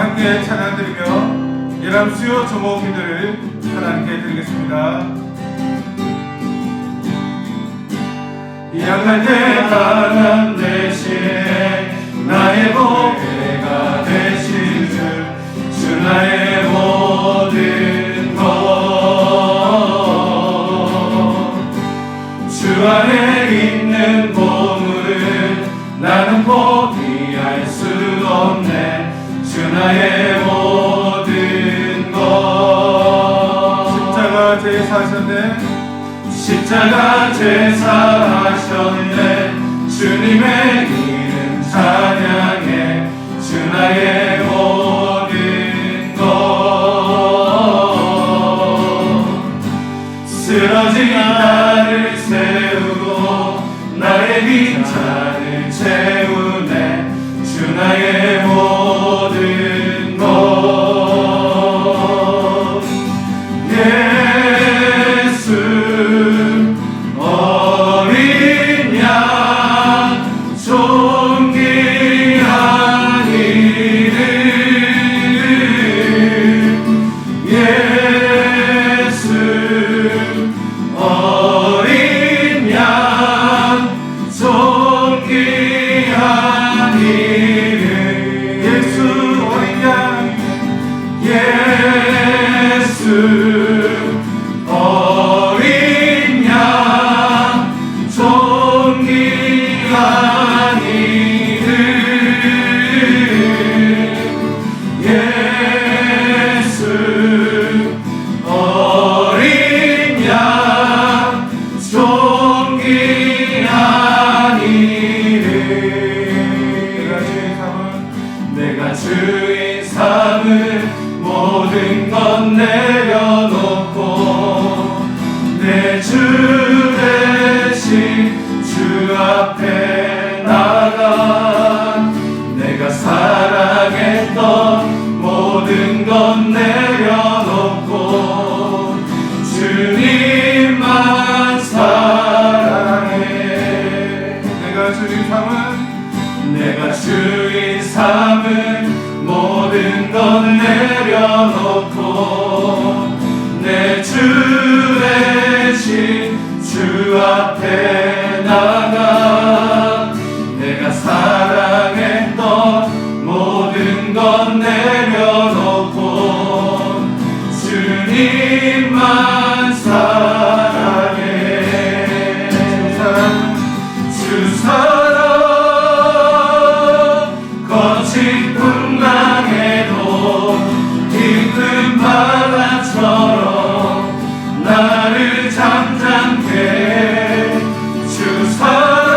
함께 찬양드리며 예람 수요 조목 기도를 하나님께 드리겠습니다. 양갈 때 바람 대신에 나의 보배가 되신 주 나의 모든 것. 주 안에 있는 보물은 나는 포기할 수 없네. 주 나의 모든 것. 십자가 제사하셨네. 십자가 제사하셨네. 주님의 이름 찬양해. 주 나의 모든 것. 쓰러진 나를 세우고 나의 빈잔을 채우네. 주 나의 모든 것. 예수 어린 양 존귀한 이름. 예수 어린 양 존귀한 이름. 예수 어린 양. 예수 어린 양 존귀한 이름. 예수 어린 양 존귀한 이름. 내가 주인 삼을 모든 것 내려놓고 내 주 대신 주 앞에 나가. 내가 사랑했던 모든 것 내려놓고 주님만 사랑해. 내가 주인 삼은 모든 것 내려놓고 내 주 대신 주 앞에 나가. 내가 사랑했던 모든 것 내려놓고 주님만 사랑해. 주 사랑 거친 풍랑에도 깊은 바다처럼 나를 잠잠케 해. 주 사랑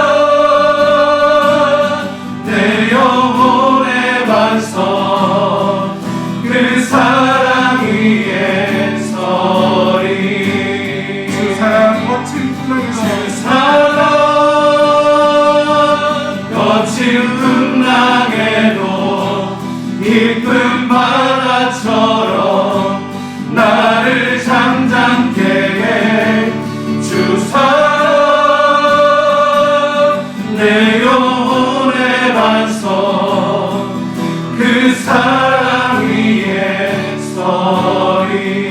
내 영혼의 반석. 그 사랑 위에 서리. 주 사랑 거친 풍랑에도. 주 사랑 거친 풍랑에도 깊은 바다처럼 나를 잠잠케 해. 주 사랑 내 영혼의 반석. 그 사랑 위에 서리.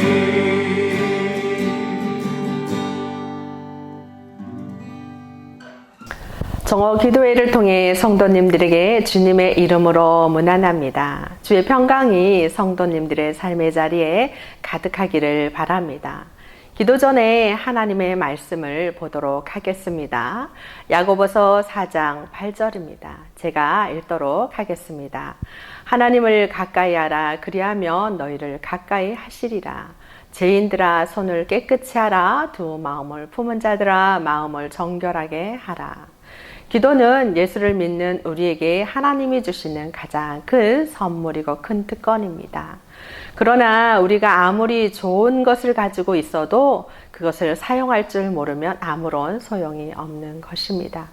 정오 기도회를 통해 성도님들에게 주님의 이름으로 문안합니다. 주의 평강이 성도님들의 삶의 자리에 가득하기를 바랍니다. 기도 전에 하나님의 말씀을 보도록 하겠습니다. 야고보서 4장 8절입니다. 제가 읽도록 하겠습니다. 하나님을 가까이 하라. 그리하면 너희를 가까이 하시리라. 죄인들아 손을 깨끗이 하라. 두 마음을 품은 자들아 마음을 정결하게 하라. 기도는 예수를 믿는 우리에게 하나님이 주시는 가장 큰 선물이고 큰 특권입니다. 그러나 우리가 아무리 좋은 것을 가지고 있어도 그것을 사용할 줄 모르면 아무런 소용이 없는 것입니다.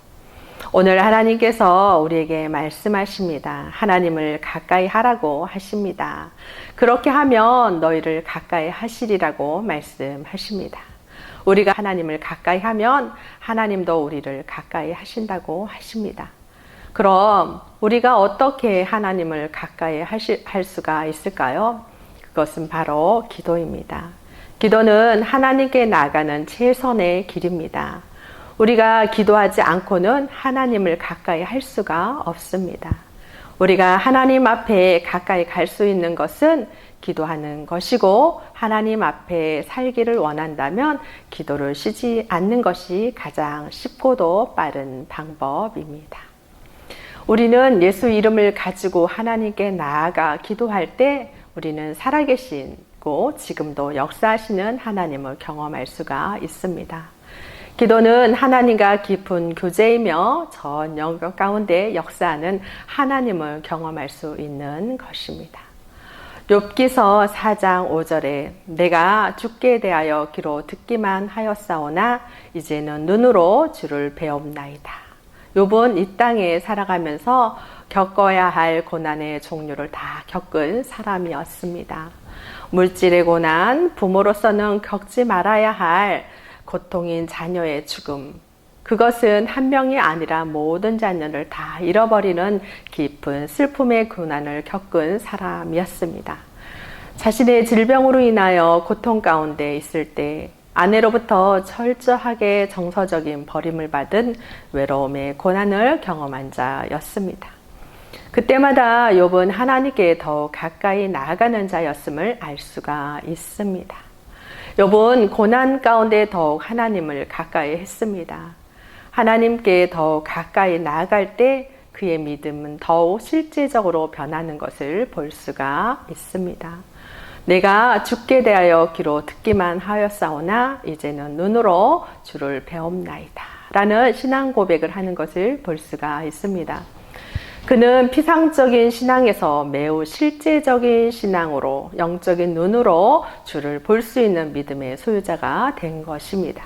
오늘 하나님께서 우리에게 말씀하십니다. 하나님을 가까이 하라고 하십니다. 그렇게 하면 너희를 가까이 하시리라고 말씀하십니다. 우리가 하나님을 가까이 하면 하나님도 우리를 가까이 하신다고 하십니다. 그럼 우리가 어떻게 하나님을 가까이 할 수가 있을까요? 그것은 바로 기도입니다. 기도는 하나님께 나아가는 최선의 길입니다. 우리가 기도하지 않고는 하나님을 가까이 할 수가 없습니다. 우리가 하나님 앞에 가까이 갈 수 있는 것은 기도하는 것이고, 하나님 앞에 살기를 원한다면 기도를 쉬지 않는 것이 가장 쉽고도 빠른 방법입니다. 우리는 예수 이름을 가지고 하나님께 나아가 기도할 때 우리는 살아계시고 지금도 역사하시는 하나님을 경험할 수가 있습니다. 기도는 하나님과 깊은 교제이며 전 영역 가운데 역사하는 하나님을 경험할 수 있는 것입니다. 욥기서 4장 5절에 내가 주께 대하여 귀로 듣기만 하였사오나 이제는 눈으로 주를 배옵나이다. 욥은 이 땅에 살아가면서 겪어야 할 고난의 종류를 다 겪은 사람이었습니다. 물질의 고난, 부모로서는 겪지 말아야 할 고통인 자녀의 죽음, 그것은 한 명이 아니라 모든 자녀를 다 잃어버리는 깊은 슬픔의 고난을 겪은 사람이었습니다. 자신의 질병으로 인하여 고통 가운데 있을 때 아내로부터 철저하게 정서적인 버림을 받은 외로움의 고난을 경험한 자였습니다. 그때마다 욥은 하나님께 더욱 가까이 나아가는 자였음을 알 수가 있습니다. 욥은 고난 가운데 더욱 하나님을 가까이 했습니다. 하나님께 더욱 가까이 나아갈 때 그의 믿음은 더욱 실제적으로 변하는 것을 볼 수가 있습니다. 내가 주께 대하여 귀로 듣기만 하였사오나 이제는 눈으로 주를 배옵나이다 라는 신앙 고백을 하는 것을 볼 수가 있습니다. 그는 피상적인 신앙에서 매우 실제적인 신앙으로 영적인 눈으로 주를 볼 수 있는 믿음의 소유자가 된 것입니다.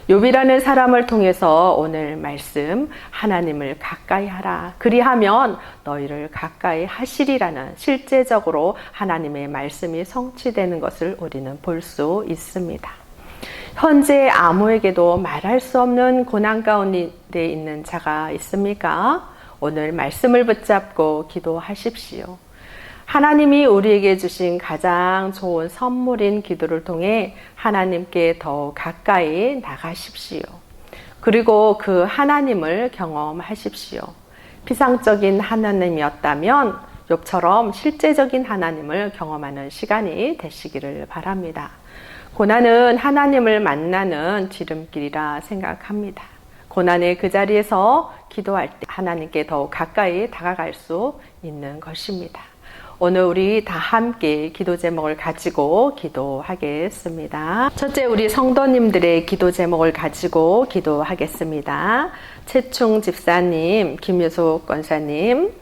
욥이라는 사람을 통해서 오늘 말씀 하나님을 가까이 하라 그리하면 너희를 가까이 하시리라는 실제적으로 하나님의 말씀이 성취되는 것을 우리는 볼 수 있습니다. 현재 아무에게도 말할 수 없는 고난 가운데 있는 자가 있습니까? 오늘 말씀을 붙잡고 기도하십시오. 하나님이 우리에게 주신 가장 좋은 선물인 기도를 통해 하나님께 더 가까이 나가십시오. 그리고 그 하나님을 경험하십시오. 피상적인 하나님이었다면 욥처럼 실제적인 하나님을 경험하는 시간이 되시기를 바랍니다. 고난은 하나님을 만나는 지름길이라 생각합니다. 고난의 그 자리에서 기도할 때 하나님께 더욱 가까이 다가갈 수 있는 것입니다. 오늘 우리 다 함께 기도 제목을 가지고 기도하겠습니다. 첫째, 우리 성도님들의 기도 제목을 가지고 기도하겠습니다. 최충 집사님, 김유숙 권사님,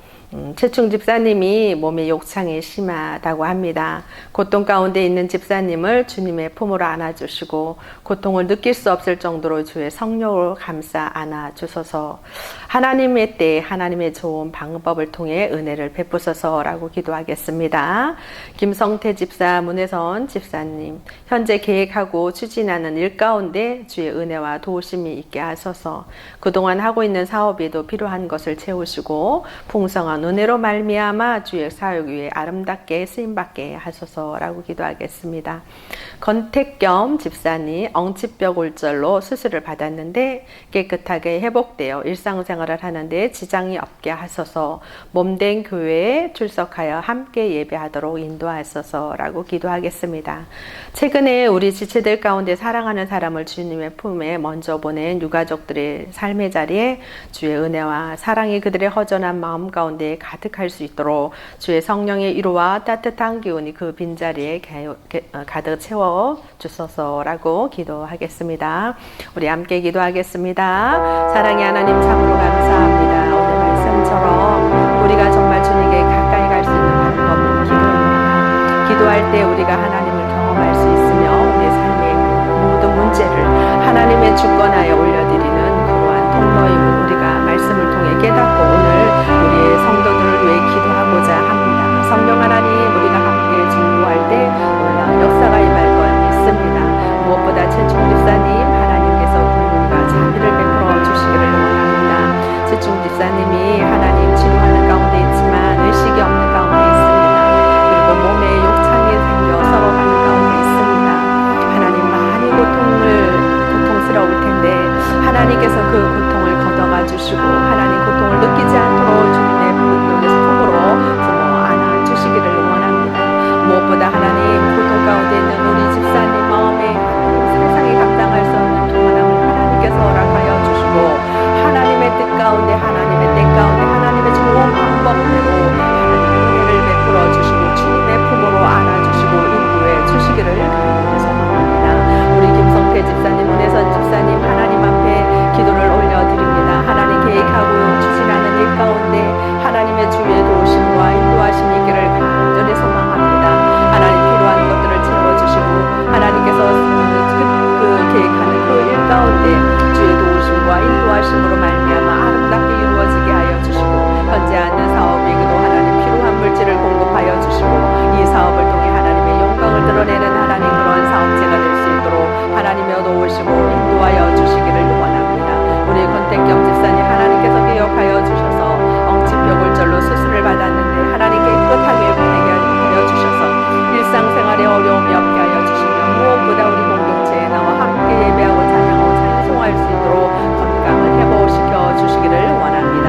최충 집사님이 몸의 욕창이 심하다고 합니다. 고통 가운데 있는 집사님을 주님의 품으로 안아주시고 고통을 느낄 수 없을 정도로 주의 성령을 감싸 안아주소서. 하나님의 때에 하나님의 좋은 방법을 통해 은혜를 베푸소서라고 기도하겠습니다. 김성태 집사, 문혜선 집사님, 현재 계획하고 추진하는 일 가운데 주의 은혜와 도우심이 있게 하소서. 그동안 하고 있는 사업에도 필요한 것을 채우시고 풍성한 은혜로 말미암아 주의 사역 위에 아름답게 쓰임받게 하소서라고 기도하겠습니다. 건택겸 집사님, 엉치뼈 골절로 수술을 받았는데 깨끗하게 회복되어 일상생활을 하는데 지장이 없게 하소서. 몸된 교회에 출석하여 함께 예배하도록 인도하소서라고 기도하겠습니다. 최근에 우리 지체들 가운데 사랑하는 사람을 주님의 품에 먼저 보낸 유가족들의 삶의 자리에 주의 은혜와 사랑이 그들의 허전한 마음 가운데 가득할 수 있도록 주의 성령의 위로와 따뜻한 기운이 그 빈자리에 가득 채워 주소서라고 기도하겠습니다. 우리 함께 기도하겠습니다. 사랑의 하나님, 참으로 감사합니다. 오늘 말씀처럼 우리가 정말 주님께 가까이 갈 수 있는 방법은 기도입니다. 기도할 때 우리가 하나님을 경험할 수 있으며 우리의 삶의 모든 문제를 하나님의 주권하에 올려드리는 그러한 통로임을 우리가 말씀을 통해 깨닫고 오늘 우리의 성도들을 위해 기도하고자 합니다. 성령 하나님, 우리가 함께 중보할 때 놀라운 역사가 임할 것 믿습니다. 무엇보다 최충 집사님, 하나님께서 긍휼과 자비를 베풀어 주시기를 원합니다. 박수중 집사님이 하나님 치료하는 가운데 있지만 의식이 없는 가운데 있습니다. 그리고 몸에 욕창이 생겨 썩어가는 가운데 있습니다. 하나님 많이 고통스러울 텐데 하나님께서 그 고통을 걷어가 주시고 하나님 고통을 느끼지 않도록 주님의 품으로 안아주시기를 원합니다. 무엇보다 하나님 고통 가운데 있는 우리 집사님 마음에 세상에 감당할 수 없는 평안함을 하나님께서 허락하여 주시고 하나님의 뜻 가운데 하나님의 때 가운데 하나님의 좋은 방법대로 하나님의 은혜를 베풀어 주시고 주님의 품으로 안아주시고 인도해 주시기를 간절히 소망합니다. 우리 김성태 집사님, 은혜선 집사님 하나님 앞에 기도를 올려드립니다. 하나님 계획하고 추진하는 일 가운데 하나님의 주의 도우심과 인도하심이 있기를 간절히 소망합니다. 하나님 필요한 것들을 채워주시고 하나님께서 그 계획하는 그 일 가운데 주의 도우심과 인도하심으로 말미암아 아름답게 이루어지게 하여 주시고 현재 하는 사업에게도 하나님 필요한 물질을 공급하여 주시고 이 사업을 통해 하나님의 영광을 드러내는 하나님 그런 사업체가 될 수 있도록 하나님여 도우시고 인도하여 주시기를 원합니다. 우리 권택경 집사님 하나님께서 기억하여 주셔서 엉치뼈골절로 수술을 받았는데 하나님 깨끗하게 보내게 하여 주셔서 일상생활에 어려움이 없게 하여 주시며 무엇보다 우리 공동체에 나와 함께 예배하고 찬양하고 찬송할 수 있도록 건강을 회복시켜 주시기를 원합니다.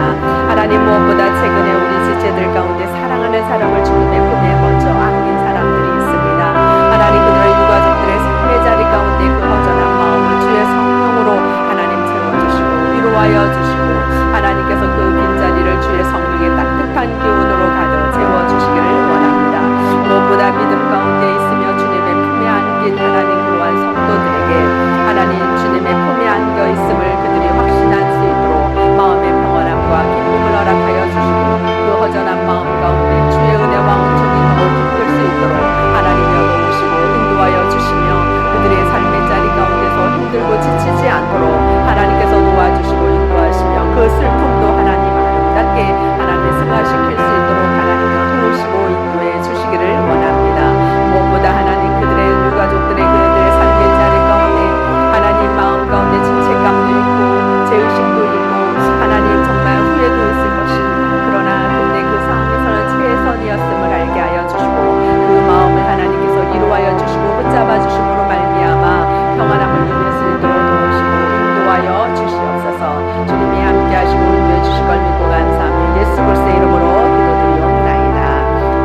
하나님 무엇보다 최근에 우리 지체들 가운데 사랑하는 사람을 주님의 품에 먼저 안긴 사람들이 있습니다. 하나님 그들의 유가족들의 삶의 자리 가운데 그 허전한 마음을 주의 성령으로 하나님 채워주시고 위로하여 주시고 하나님께서 그 빈자리를 주의 성령의 따뜻한 기운으로 가득 채워주시기를 원합니다. 무엇보다 믿음 가운데 있으며 주님의 품에 안긴 하나님 그러한 성도들에게 하나님 주님의 품에 안겨 있음을 그들이 확신할 수 있도록 마음의 평안함과 기쁨을 허락하여 주시고 그 허전한 마음 가운데 주의 은혜와 은총이 더 깊을 수 있도록 하나님여 도우시고 인도하여 주시며 그들의 삶의 자리 가운데서 힘들고 지치지 않도록 하나님께서 도와주시고 인도하시며 그 슬픔도 하나님 아름답게 하나님 승화시킬 수 있도록 하나님여 도우시고 인도해 주시기를 원합니다. 무엇보다 하나님 그들의 유가족들의 그들의 삶의 자리 가운데 하나님 마음 가운데 죄책감도 있고 죄의식도 있고 하나님 정말 후회도 있을 것입니다. 그러나 근데 그 상황에서는 최선이었음을 알게 하여 주시고 그 마음을 하나님께서 위로하여 주시고 붙잡아 주심으로 말미암아 평안함을 누릴 수 있도록 도우시고 인도하여 주시옵소서. 주님이 함께 하시고 인도해 주실 걸 믿고 감사하며 예수 그리스도의 이름으로 기도드리옵나이다.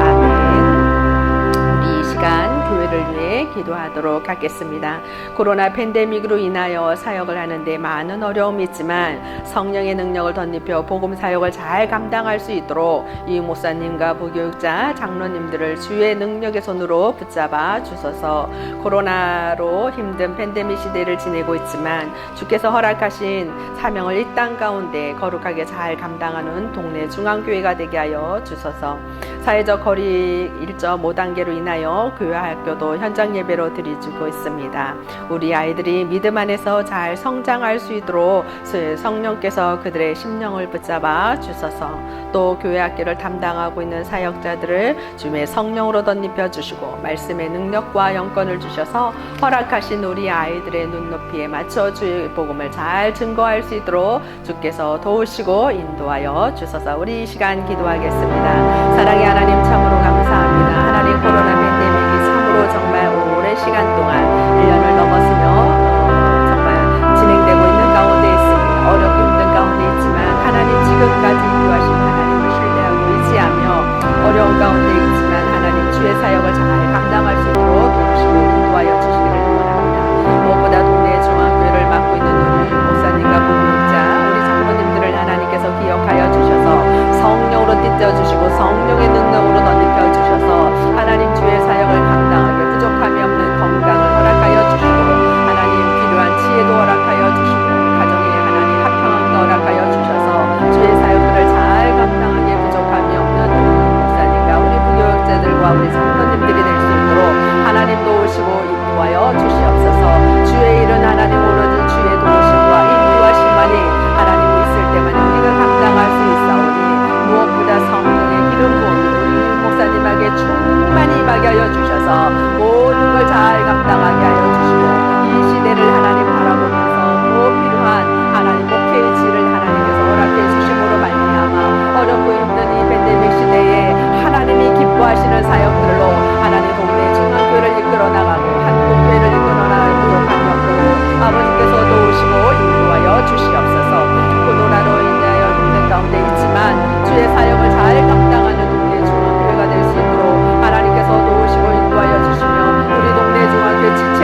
아멘. 우리 이 시간 교회를 위해 기도하도록 하겠습니다. 코로나 팬데믹으로 인하여 사역을 하는데 많은 어려움이 있지만 성령의 능력을 덧입혀 복음 사역을 잘 감당할 수 있도록 이 목사님과 부교육자 장로님들을 주의 능력의 손으로 붙잡아 주소서. 코로나로 힘든 팬데믹 시대를 지내고 있지만 주께서 허락하신 사명을 이 땅 가운데 거룩하게 잘 감당하는 동네 중앙교회가 되게 하여 주소서. 사회적 거리 1.5단계로 인하여 교회 학교도 현장 예배로 드려주고 있습니다. 우리 아이들이 믿음 안에서 잘 성장할 수 있도록 성령께서 그들의 심령을 붙잡아 주소서. 또 교회 학교를 담당하고 있는 사역자들을 주님의 성령으로 덧입혀 주시고 말씀의 능력과 영권을 주셔서 허락하신 우리 아이들의 눈높이에 맞춰 주의 복음을 잘 증거할 수 있도록 주께서 도우시고 인도하여 주소서. 우리 이 시간 기도하겠습니다. 사랑의 하나님 참으로 감사합니다. 하나님 코로나 팬데믹이 참으로 정말 오랜 시간 동안 1년을 넘었으며 정말 진행되고 있는 가운데 있습니다. 어렵고 힘든 가운데 있지만 하나님 지금까지 인도하신 하나님을 신뢰하고 의지하며 어려운 가운데 있지만 하나님 주의 사역을 잘 감당할 수 있도록 도우시고 인도하여 주시기를 원합니다. 무엇보다 동네 중앙교회를 맡고 있는 우리 목사님과 부교육자 우리 장로님들을 하나님께서 기억하여 주셔서 성령으로 띠떼어주시고 성령의 능력으로 덧입혀 주셔서 하나님 주의 사역을 감당하게 부족함이 없는 건강을 허락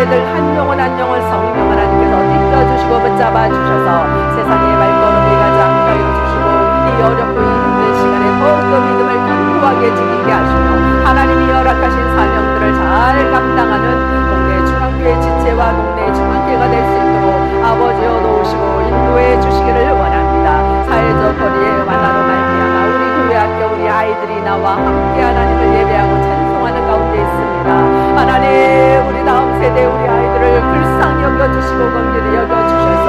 지체들 한 영혼 한 영혼 성령 하나님께서 띠껴주시고 붙잡아 주셔서 세상의 발걸음이 가지 않게 하여 주시고 이 어렵고 이 힘든 시간에 더욱더 믿음을 견고하게 지키게 하시며 하나님이 허락하신 사명들을 잘 감당하는 동네 중앙교회 지체와 동네 중앙교회가 될 수 있도록 아버지여 도우시고 인도해 주시기를 원합니다. 사회적 거리의 완화로 말미암아 우리 교회 학교 우리 아이들이 나와 함께 하나님을 예배하고 찬송하는 가운데 있습니다. 하나님 우리 다음 세대 우리 아이들을 불쌍히 여겨주시고 긍휼히 여겨주셔서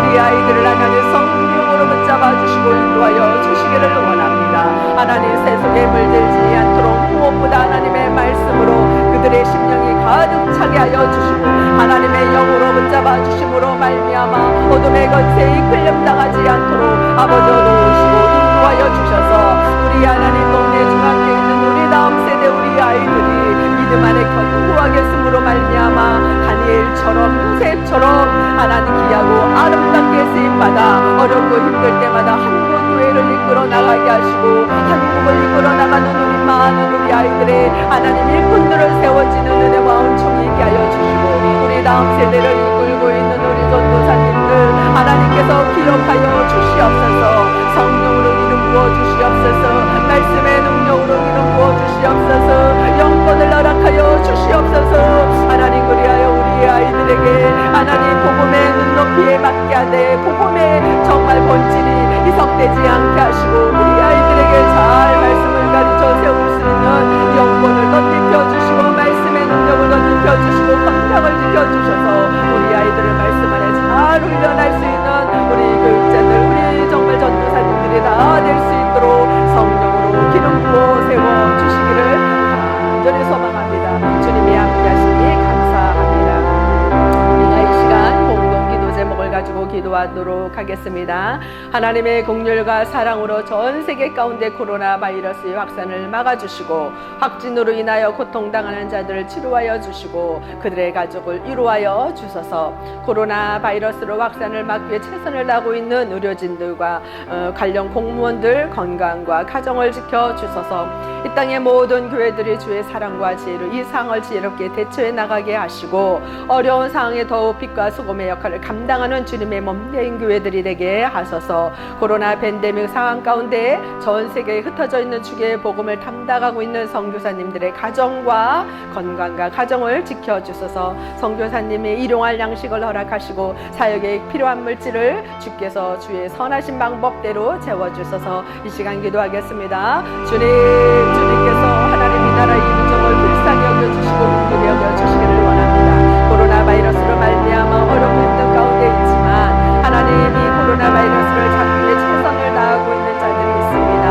우리 아이들을 하나님 성령으로 붙잡아 주시고 인도하여 주시기를 원합니다. 하나님 세속에 물들지 않도록 무엇보다 하나님의 말씀으로 그들의 심령이 가득 차게 하여 주시고 하나님의 영으로 붙잡아 주심으로 말미암아 어둠의 권세에 이끌림당하지 않도록 아버지여 도우시고 인도하여 주셔서 우리 하나님 동네 중앙교에 있는 우리 다음 세대 우리 아이들이 믿음 안에 견고하게 숨으로 말미암아 다니엘처럼 요셉처럼 하나님 귀하고 아름답게 쓰임받아 어렵고 힘들 때마다 한국 교회를 이끌어 나가게 하시고 한국을 이끌어 나가는 우리 많은 우리 아이들의 하나님 일꾼들을 세워지는 은혜와 은총이 있게 하여 주시고 우리 다음 세대를 이끌고 있는 우리 전도사님들 하나님께서 기억하여 주시옵소서. 성령으로 이름 부어 주시옵소서. 말씀의 능력으로 이름 부어 주시옵소서. 영권을 허락하여 주시옵소서. 하나님 그리하여 우리 아이들에게 하나님 복음의 눈높이에 맞게 하되 복음의 정말 본질이 희석되지 않게 하시고 우리 아이들에게 잘 말씀을 가르쳐 세울 수 있는 영권을 덧입혀 주시고 말씀의 능력을 덧입혀 주시고 건강을 지켜주셔서 우리 아이들을 말씀 안에 잘 훈련할 수 있는 우리 교육자들 우리 정말 전도사님들이 다 될 수 있도록 성령으로 기름 부어 세워 주시기를 간절히 소망합니다. 주님이 함께 하시니 감사합니다. 우리가 이 시간 공동 기도 제목을 가지고 기도하도록 하겠습니다. 하나님의 긍휼과 사랑으로 전 세계 가운데 코로나 바이러스의 확산을 막아주시고 확진으로 인하여 고통당하는 자들을 치료하여 주시고 그들의 가족을 위로하여 주소서. 코로나 바이러스로 확산을 막기 위해 최선을 다하고 있는 의료진들과 관련 공무원들 건강과 가정을 지켜 주소서. 이 땅의 모든 교회들이 주의 사랑과 지혜로 이 상황을 지혜롭게 대처해 나가게 하시고 어려운 상황에 더욱 빛과 소금의 역할을 감당하는 주님의 몸된 교회들이 되게 하소서. 코로나 팬데믹 상황 가운데 전 세계에 흩어져 있는 주의 복음을 담당하고 있는 선교사님들의 가정과 건강과 가정을 지켜주소서. 선교사님이 일용할 양식을 허락하시고 사역에 필요한 물질을 주께서 주의 선하신 방법대로 채워주소서. 이 시간 기도하겠습니다. 주님께서 하나님의 나라의 민족을 불쌍히 여겨주시고 긍휼히 여겨주시기를 원합니다. 코로나 바이러스로 말미암아 어렵고 힘든 가운데 있지만 하나님이 코로나 바이러스를 잡기 위해 최선을 다하고 있는 자들이 있습니다.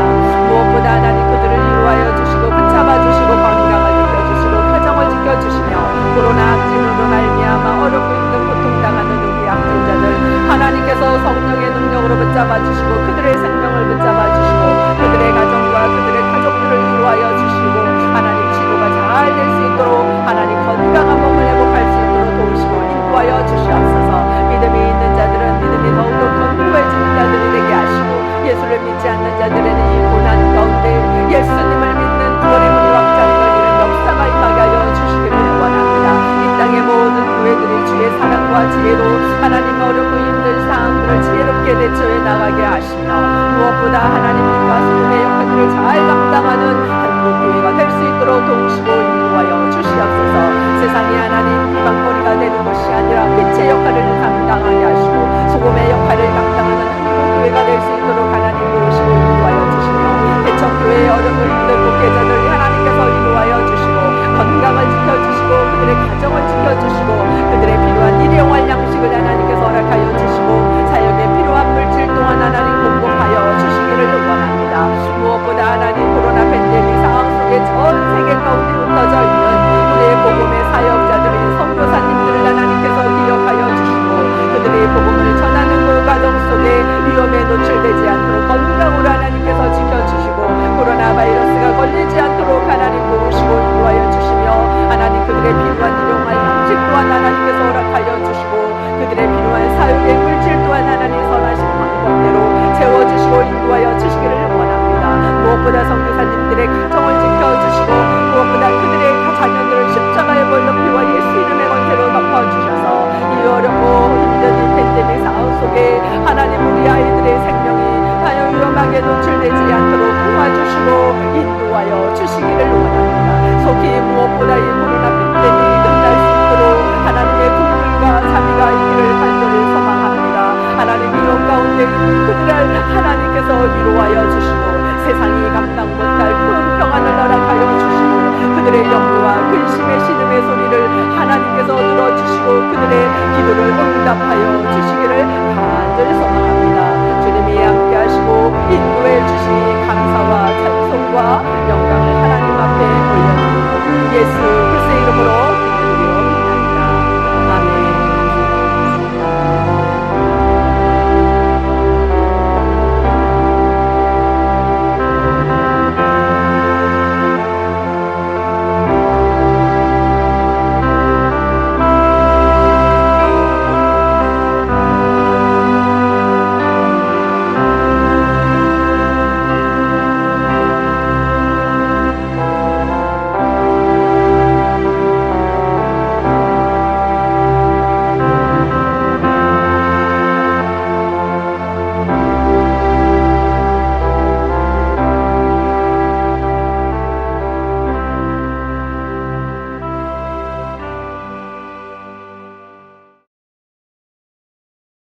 무엇보다 하나님 그들을 위로하여 주시고 붙잡아 주시고 건강을 지켜주시고 가정을 지켜주시며 코로나 확진으로 말미암아 어렵고 힘든 고통당하는 우리 확진자들 하나님께서 성령의 능력으로 붙잡아 주시고 그들의 생명을 붙잡아 주시고 그들의 가정과 그들의 가족들을 위로하여 주시고 하나님 치료가 잘 될 수 있도록 하나님 건강한 몸을 회복할 수 있도록 도우시고 인도하여 주시옵소서. 믿음이 있는 자들은 믿음이 더욱더 견고해지는 자들이 되게 하시고 예수를 믿지 않는 자들에는 이 고난 가운데 예수님을 믿는 구원의 문이 확장되는 역사가 임하게 하여 주시기를 원합니다. 이 땅의 모든 교회들이 주의 사랑과 지혜로 하나님 어렵고 힘든 상황들을 지혜롭게 대처해 나가게 하시며 무엇보다 하나님 빛과 소금의 역할들을 잘 감당하는 한국교회가 될 수 있도록 도우시고 인도하여 주시옵소서. 세상이 하나님 비방거리가 되는 것이 아니라 빛의 역할을 감당하게 하시고 소금의 역할을 감당하는 한국교회가 될 수 있도록 하나님 도우시고 인도하여 주시며 대청교회의 어렵고 힘든 목회자들 하나님께서 인도하여 주시고 건강을 지켜주시고 그들의 가정을 지켜주시고 그들의 필요한 일용할 양식을 하나님께서 허락하여 주시고 사역에 필요한 물질 또한 하나님 공급하여 주시기를 원합니다. 무엇보다 하나님 코로나 팬데믹 상황 속에 전 세계 가운데 흩어져 있는 우리의 복음의 사역자들인 선교사님들을 하나님께서 기억하여 주시고 그들의 복음을 전하는 그 과정 속에 위험에 노출되지 않도록 건강으로 하나님께서 지켜주시고 코로나 바이러스가 걸리지 않도록 하나님 도우시고 인도하여 주시며 하나님 그들의 필요한 일용할 양식 또한 하나님께서 허락하여 주시고 그들의 필요한 사역의 물질 또한 하나님 선하신 방법대로 채워주시고 인도하여 주시기를 원합니다. 무엇보다 선교사님들의 가정을 지켜주시고 무엇보다 그들의 자녀들을 십자가의 볼높이와 예수 이름의 권세로 하나님 우리 아이들의 생명이 하여 위험하게 노출되지 않도록 도와주시고 인도하여 주시기를 원합니다. 속히 무엇보다 이 코로나 팬데믹이 끝날 수 있도록 하나님의 긍휼과 자비가 있기를 간절히 소망합니다. 하나님 위험 가운데 있는 그들을 하나님께서 위로하여 주시고 세상이 감당 못할 큰 평안을 허락하여 주시고 그들의 염려와 근심의 신음의 소리를 하나님께서 들어주시고 그들의 기도를 응답하여 주시기를 간절히 소망합니다. 주님이 함께 하시고 인도해 주시니 감사와 찬송과 영광을 하나님 앞에 올려드리고 예수 그리스도의 이름으로